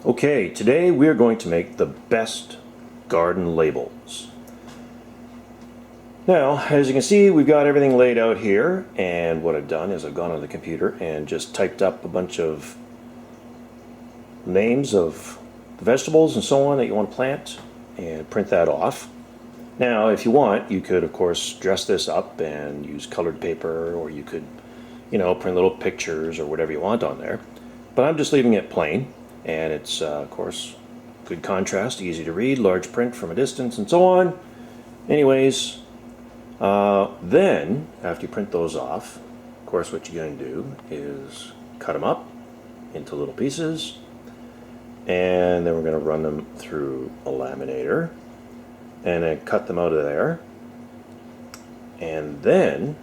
Okay, today we are going to make the best garden labels. Now, as you can see, we've got everything laid out here, and what I've done is I've gone on the computer and just typed up a bunch of names of the vegetables and so on that you want to plant and print that off. Now, if you want, you could, of course, dress this up and use colored paper, or you could, print little pictures or whatever you want on there. But I'm just leaving it plain, and it's, of course, good contrast, easy to read, large print from a distance, and so on. Anyways, then, after you print those off, of course, what you're going to do is cut them up into little pieces, and then we're going to run them through a laminator, and then cut them out of there, and then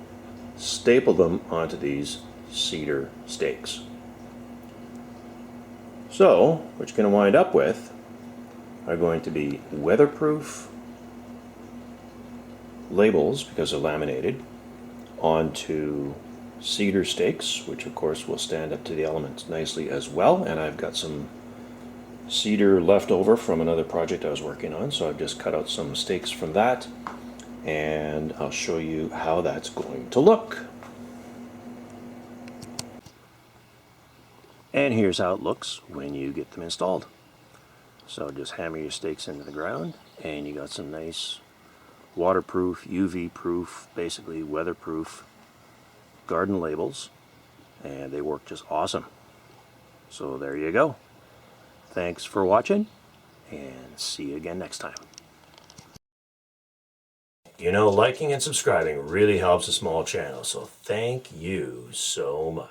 staple them onto these cedar stakes. So, what you're going to wind up with are going to be weatherproof labels, because they're laminated, onto cedar stakes, which of course will stand up to the elements nicely as well. And I've got some cedar left over from another project I was working on, so I've just cut out some stakes from that, and I'll show you how that's going to look. And here's how it looks when you get them installed. So just hammer your stakes into the ground, and you got some nice waterproof, UV proof, basically weatherproof garden labels, and they work just awesome. So there you go. Thanks for watching, and see you again next time. Liking and subscribing really helps a small channel, so thank you so much.